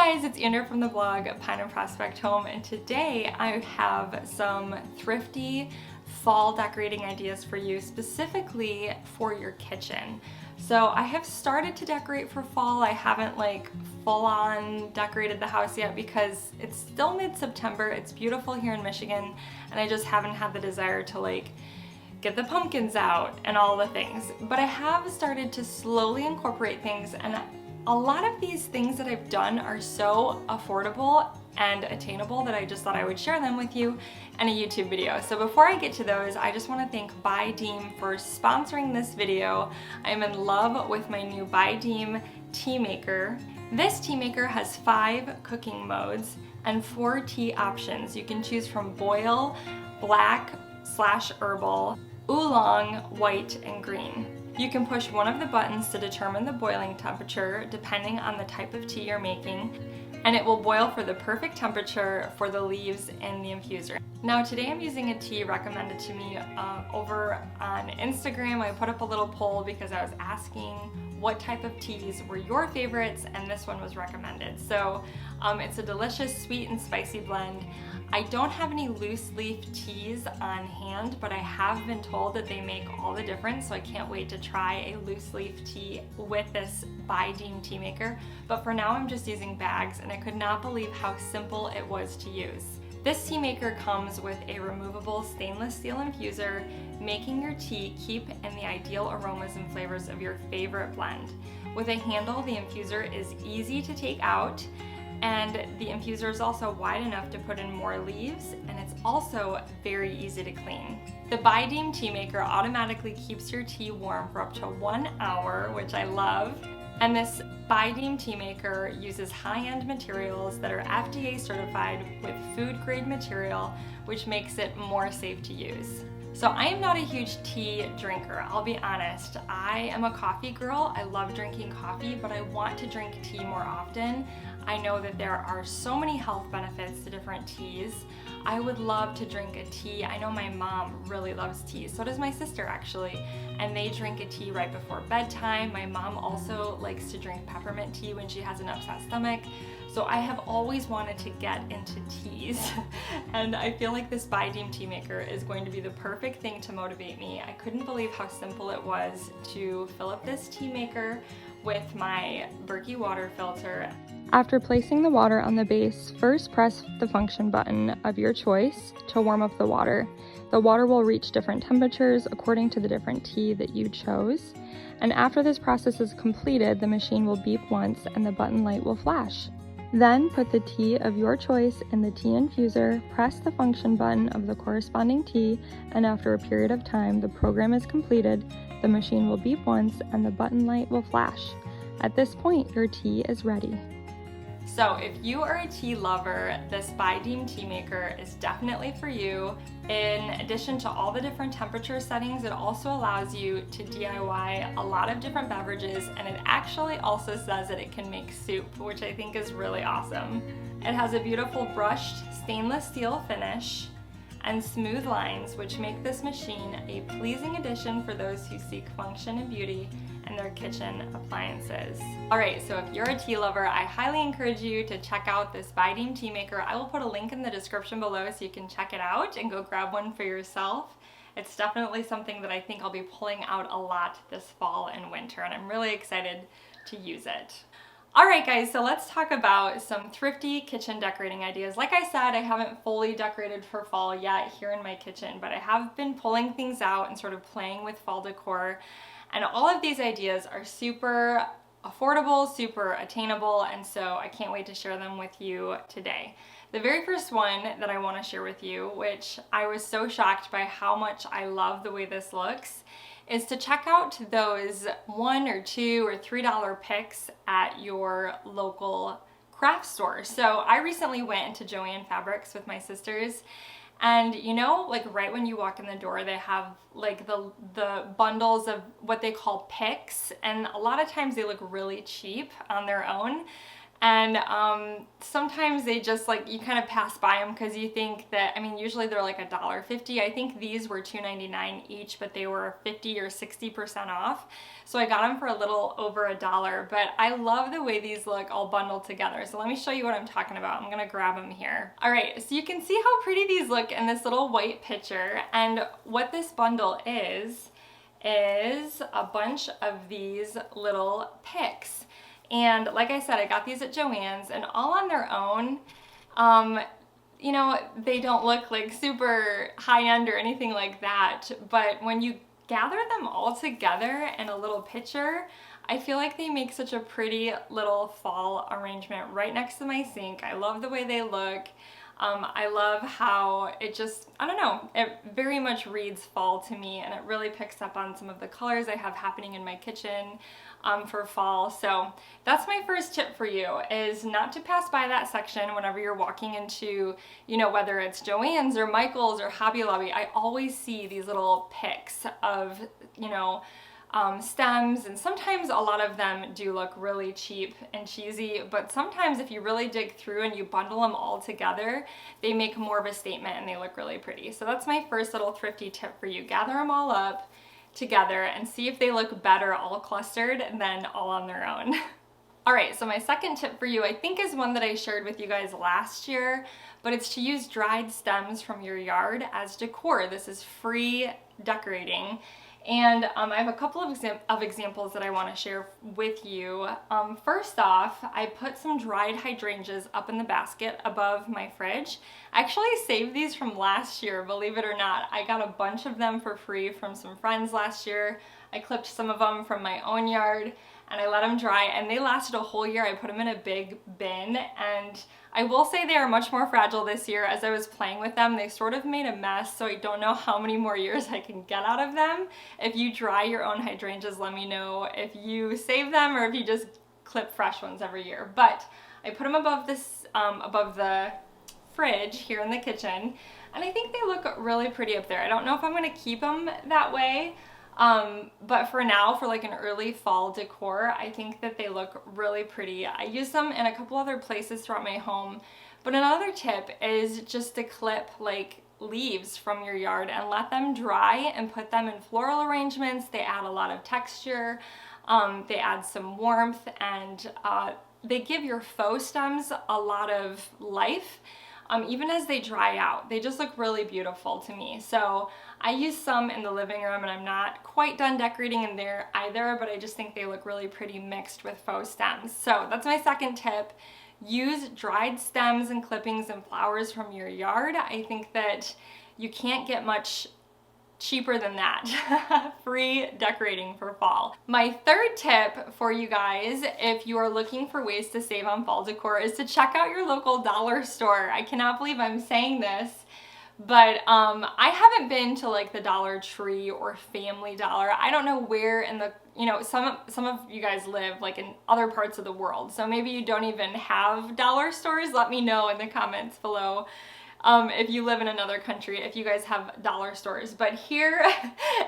guys, it's Andrea from the blog Pine and Prospect Home, and today I have some thrifty fall decorating ideas for you, specifically for your kitchen. So I have started to decorate for fall. I haven't full on decorated the house yet because it's still mid-September. It's beautiful here in Michigan, and I just haven't had the desire to get the pumpkins out and all the things. But I have started to slowly incorporate things, and a lot of these things that I've done are so affordable and attainable that I just thought I would share them with you in a YouTube video. So before I get to those, I just want to thank By Deem for sponsoring this video. I'm in love with my new By Deem tea maker. This tea maker has 5 cooking modes and 4 tea options. You can choose from boil, black/herbal, oolong, white, and green. You can push one of the buttons to determine the boiling temperature depending on the type of tea you're making, and it will boil for the perfect temperature for the leaves in the infuser. Now today I'm using a tea recommended to me over on Instagram. I put up a little poll because I was asking what type of teas were your favorites, and this one was recommended. So it's a delicious sweet and spicy blend. I don't have any loose leaf teas on hand, but I have been told that they make all the difference, so I can't wait to try a loose leaf tea with this By Deem tea maker. But for now I'm just using bags, and I could not believe how simple it was to use. This tea maker comes with a removable stainless steel infuser, making your tea keep in the ideal aromas and flavors of your favorite blend. With a handle, the infuser is easy to take out, and the infuser is also wide enough to put in more leaves, and it's also very easy to clean. The By Deem tea maker automatically keeps your tea warm for up to 1 hour, which I love. And this By Deem tea maker uses high-end materials that are FDA certified with food-grade material, which makes it more safe to use. So I am not a huge tea drinker, I'll be honest. I am a coffee girl. I love drinking coffee, but I want to drink tea more often. I know that there are so many health benefits to different teas. I would love to drink a tea. I know my mom really loves tea, so does my sister actually, and they drink a tea right before bedtime. My mom also likes to drink peppermint tea when she has an upset stomach. So I have always wanted to get into teas, and I feel like this By Deem tea maker is going to be the perfect thing to motivate me. I couldn't believe how simple it was to fill up this tea maker with my Berkey water filter. After placing the water on the base, first press the function button of your choice to warm up the water. The water will reach different temperatures according to the different tea that you chose. And after this process is completed, the machine will beep once and the button light will flash. Then put the tea of your choice in the tea infuser, press the function button of the corresponding tea, and after a period of time the program is completed, the machine will beep once and the button light will flash. At this point, your tea is ready. So if you are a tea lover, this By Deem tea maker is definitely for you. In addition to all the different temperature settings, it also allows you to DIY a lot of different beverages, and it actually also says that it can make soup, which I think is really awesome. It has a beautiful brushed stainless steel finish and smooth lines, which make this machine a pleasing addition for those who seek function and beauty in their kitchen appliances. Alright, so if you're a tea lover, I highly encourage you to check out this By Deem tea maker. I will put a link in the description below so you can check it out and go grab one for yourself. It's definitely something that I think I'll be pulling out a lot this fall and winter, and I'm really excited to use it. Alright guys, so let's talk about some thrifty kitchen decorating ideas. Like I said, I haven't fully decorated for fall yet here in my kitchen, but I have been pulling things out and sort of playing with fall decor. And all of these ideas are super affordable, super attainable, and so I can't wait to share them with you today. The very first one that I want to share with you, which I was so shocked by how much I love the way this looks, is to check out those $1 or $2 or $3 picks at your local craft store. So I recently went into Joann Fabrics with my sisters, and you know, right when you walk in the door, they have the bundles of what they call picks, and a lot of times they look really cheap on their own. And sometimes they just like, you kind of pass by them because you think that, I mean, usually they're like $1.50. I think these were $2.99 each, but they were 50 or 60% off. So I got them for a little over $1, but I love the way these look all bundled together. So let me show you what I'm talking about. I'm gonna grab them here. All right, so you can see how pretty these look in this little white picture. And what this bundle is a bunch of these little picks. And like I said, I got these at Joann's, and all on their own, you know, they don't look like super high-end or anything like that, but when you gather them all together in a little picture, I feel like they make such a pretty little fall arrangement right next to my sink. I love the way they look. I love how it just, I don't know, it very much reads fall to me, and it really picks up on some of the colors I have happening in my kitchen for fall. So that's my first tip for you, is not to pass by that section whenever you're walking into, you know, whether it's Joann's or Michael's or Hobby Lobby. I always see these little picks of, you know, stems, and sometimes a lot of them do look really cheap and cheesy, but sometimes if you really dig through and you bundle them all together, they make more of a statement and they look really pretty. So that's my first little thrifty tip for you. Gather them all up together and see if they look better all clustered than all on their own. All right, so my second tip for you, I think, is one that I shared with you guys last year, but it's to use dried stems from your yard as decor. This is free decorating. And I have a couple of examples that I want to share with you. First off, I put some dried hydrangeas up in the basket above my fridge. I actually saved these from last year, believe it or not. I got a bunch of them for free from some friends last year. I clipped some of them from my own yard and I let them dry, and they lasted a whole year. I put them in a big bin, and I will say they are much more fragile this year. As I was playing with them, they sort of made a mess, so I don't know how many more years I can get out of them. If you dry your own hydrangeas, let me know if you save them or if you just clip fresh ones every year. But I put them above this, above the fridge here in the kitchen, and I think they look really pretty up there. I don't know if I'm gonna keep them that way, but for now, for like an early fall decor, I think that they look really pretty. I use them in a couple other places throughout my home, but another tip is just to clip like leaves from your yard and let them dry and put them in floral arrangements. They add a lot of texture, they add some warmth, and they give your faux stems a lot of life. Even as they dry out, they just look really beautiful to me. So I use some in the living room, and I'm not quite done decorating in there either, but I just think they look really pretty mixed with faux stems. So that's my second tip. Use dried stems and clippings and flowers from your yard. I think that you can't get much cheaper than that. Free decorating for fall. My third tip for you guys, if you are looking for ways to save on fall decor, is to check out your local dollar store. I cannot believe I'm saying this, but I haven't been to like the Dollar Tree or Family Dollar. I don't know where in the, you know, some of you guys live like in other parts of the world, so maybe you don't even have dollar stores. Let me know in the comments below. If you live in another country, if you guys have dollar stores. But here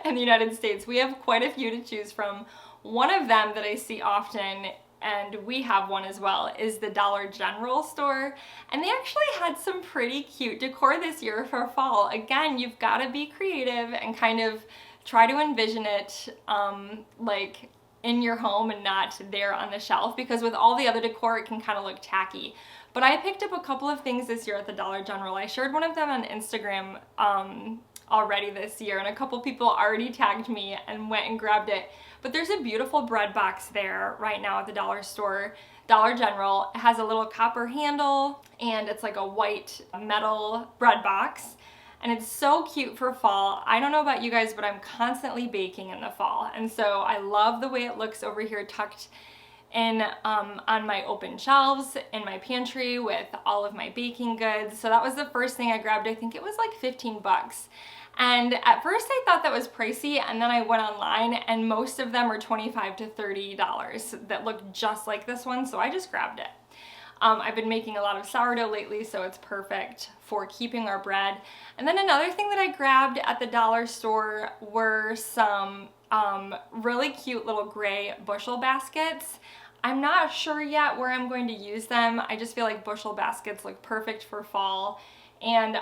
in the United States, we have quite a few to choose from. One of them that I see often, and we have one as well, is the Dollar General store. And they actually had some pretty cute decor this year for fall. Again, you've got to be creative and kind of try to envision it like in your home and not there on the shelf, because with all the other decor, it can kind of look tacky. But I picked up a couple of things this year at the Dollar General. I shared one of them on Instagram already this year, and a couple people already tagged me and went and grabbed it. But there's a beautiful bread box there right now at the dollar store, Dollar General. It has a little copper handle, and it's like a white metal bread box. And it's so cute for fall. I don't know about you guys, but I'm constantly baking in the fall. And so I love the way it looks over here tucked in on my open shelves in my pantry with all of my baking goods. So that was the first thing I grabbed. I think it was like 15 bucks. And at first I thought that was pricey, and then I went online and most of them are $25 to $30 that look just like this one, so I just grabbed it. I've been making a lot of sourdough lately, so it's perfect for keeping our bread. And then another thing that I grabbed at the dollar store were some really cute little gray bushel baskets. I'm not sure yet where I'm going to use them. I just feel like bushel baskets look perfect for fall. And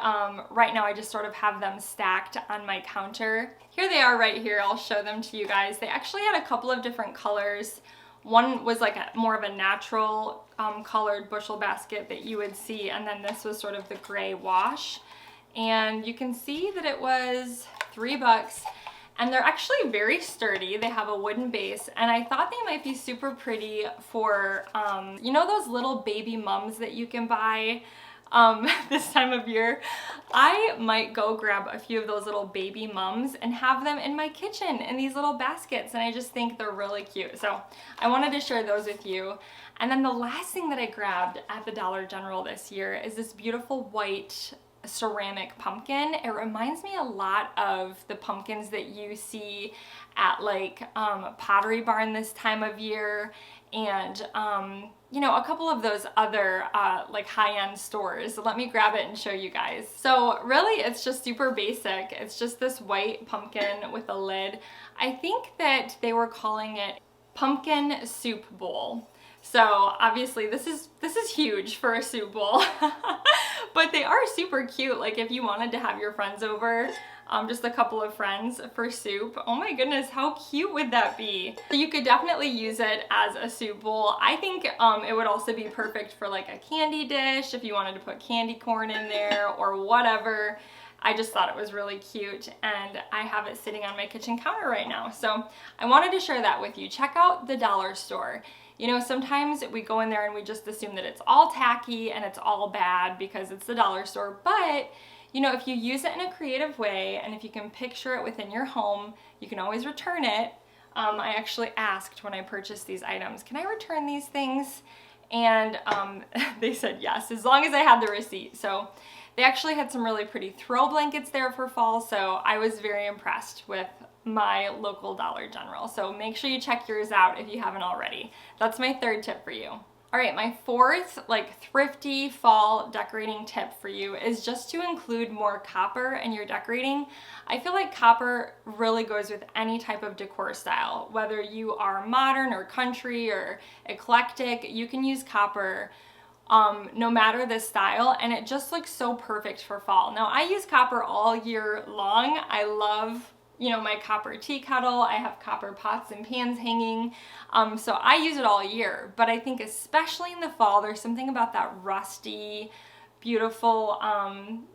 right now I just sort of have them stacked on my counter. Here they are right here. I'll show them to you guys. They actually had a couple of different colors. One was like more of a natural colored bushel basket that you would see, and then this was sort of the gray wash. And you can see that it was $3, and they're actually very sturdy. They have a wooden base, and I thought they might be super pretty for, you know those little baby mums that you can buy this time of year? I might go grab a few of those little baby mums and have them in my kitchen in these little baskets, and I just think they're really cute. So I wanted to share those with you. And then the last thing that I grabbed at the Dollar General this year is this beautiful white ceramic pumpkin. It reminds me a lot of the pumpkins that you see at like Pottery Barn this time of year, and you know, a couple of those other like high-end stores. Let me grab it and show you guys. So really it's just super basic. It's just this white pumpkin with a lid. I think that they were calling it pumpkin soup bowl. So obviously this is huge for a soup bowl, but they are super cute. Like if you wanted to have your friends over, just a couple of friends for soup. Oh my goodness, how cute would that be? So you could definitely use it as a soup bowl. I think it would also be perfect for like a candy dish if you wanted to put candy corn in there or whatever. I just thought it was really cute, and I have it sitting on my kitchen counter right now. So I wanted to share that with you. Check out the dollar store. You know, sometimes we go in there and we just assume that it's all tacky and it's all bad because it's the dollar store, but you know, if you use it in a creative way and if you can picture it within your home, you can always return it. I actually asked when I purchased these items, can I return these things? And they said yes, as long as I had the receipt. So they actually had some really pretty throw blankets there for fall, so I was very impressed with my local Dollar General. So make sure you check yours out if you haven't already. That's my third tip for you. All right, my fourth like thrifty fall decorating tip for you is just to include more copper in your decorating. I feel like copper really goes with any type of decor style. Whether you are modern or country or eclectic, you can use copper no matter the style, and it just looks so perfect for fall. Now I use copper all year long. I love, you know, my copper tea kettle. I have copper pots and pans hanging. So I use it all year, but I think especially in the fall, there's something about that rusty, beautiful,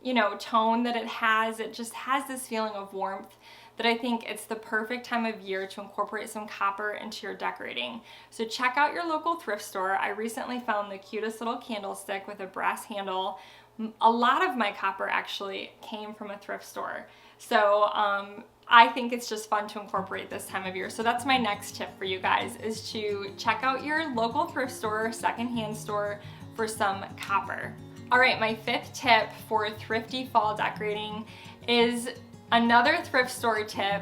you know, tone that it has. It just has this feeling of warmth that I think it's the perfect time of year to incorporate some copper into your decorating. So check out your local thrift store. I recently found the cutest little candlestick with a brass handle. A lot of my copper actually came from a thrift store. So I think it's just fun to incorporate this time of year. So that's my next tip for you guys, is to check out your local thrift store, secondhand store for some copper. All right, my fifth tip for thrifty fall decorating is another thrift store tip.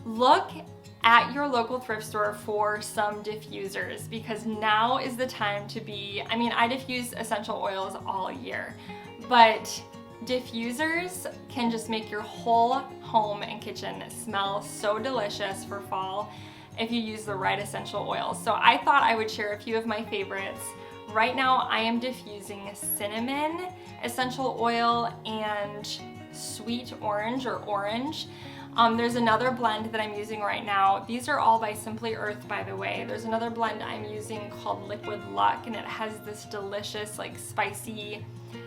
Look at your local thrift store for some diffusers, because now is the time to be, I mean, I diffuse essential oils all year, but diffusers can just make your whole home and kitchen smell so delicious for fall if you use the right essential oils. So I thought I would share a few of my favorites. Right now I am diffusing cinnamon essential oil and sweet orange or orange. There's another blend that I'm using right now. These are all by Simply Earth, by the way. There's another blend I'm using called Liquid Luck, and it has this delicious, like, spicy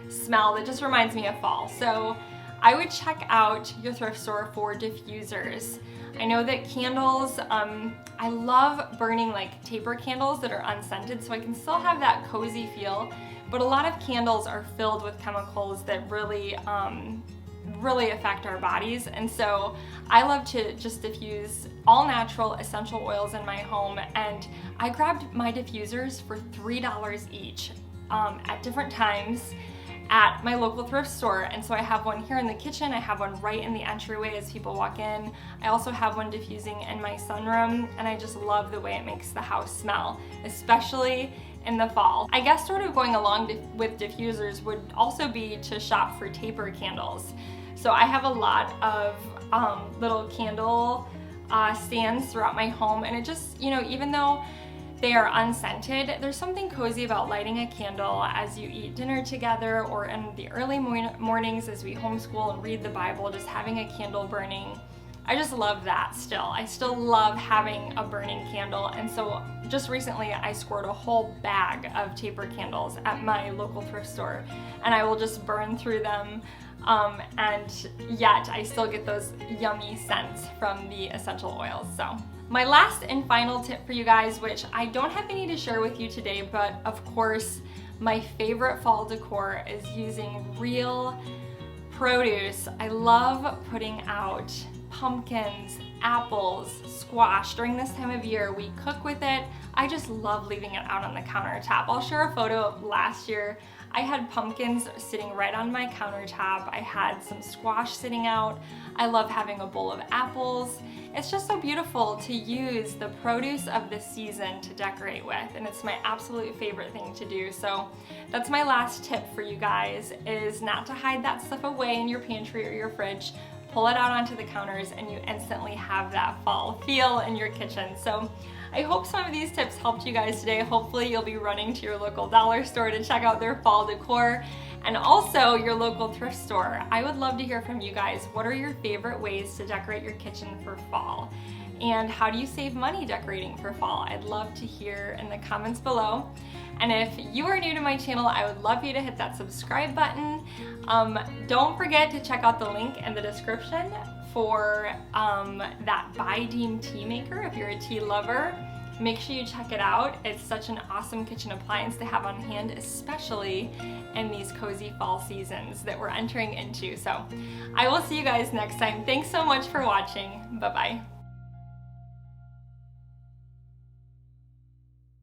smell that just reminds me of fall. So I would check out your thrift store for diffusers. I know that candles, I love burning like taper candles that are unscented, so I can still have that cozy feel, but a lot of candles are filled with chemicals that really affect our bodies, and so I love to just diffuse all natural essential oils in my home, and I grabbed my diffusers for $3 each at different times at my local thrift store. And so I have one here in the kitchen, I have one right in the entryway as people walk in. I also have one diffusing in my sunroom, and I just love the way it makes the house smell, especially in the fall. I guess sort of going along with diffusers would also be to shop for taper candles. So I have a lot of little candle stands throughout my home, and it just, you know, even though They are unscented. There's something cozy about lighting a candle as you eat dinner together, or in the early mornings as we homeschool and read the Bible, just having a candle burning. I just love that still. I still love having a burning candle, and so just recently I scored a whole bag of taper candles at my local thrift store, and I will just burn through them, and yet I still get those yummy scents from the essential oils. So my last and final tip for you guys, which I don't have any to share with you today, but of course my favorite fall decor is using real produce. I love putting out pumpkins, apples, squash. During this time of year, we cook with it. I just love leaving it out on the countertop. I'll share a photo of last year. I had pumpkins sitting right on my countertop. I had some squash sitting out. I love having a bowl of apples. It's just so beautiful to use the produce of the season to decorate with, and it's my absolute favorite thing to do. So that's my last tip for you guys, is not to hide that stuff away in your pantry or your fridge. Pull it out onto the counters and you instantly have that fall feel in your kitchen. So I hope some of these tips helped you guys today. Hopefully you'll be running to your local dollar store to check out their fall decor, and also your local thrift store. I would love to hear from you guys. What are your favorite ways to decorate your kitchen for fall? And how do you save money decorating for fall? I'd love to hear in the comments below. And if you are new to my channel, I would love you to hit that subscribe button. Don't forget to check out the link in the description for that ByDeem tea maker if you're a tea lover. Make sure you check it out. It's such an awesome kitchen appliance to have on hand, especially in these cozy fall seasons that we're entering into. So I will see you guys next time. Thanks so much for watching. Bye-bye.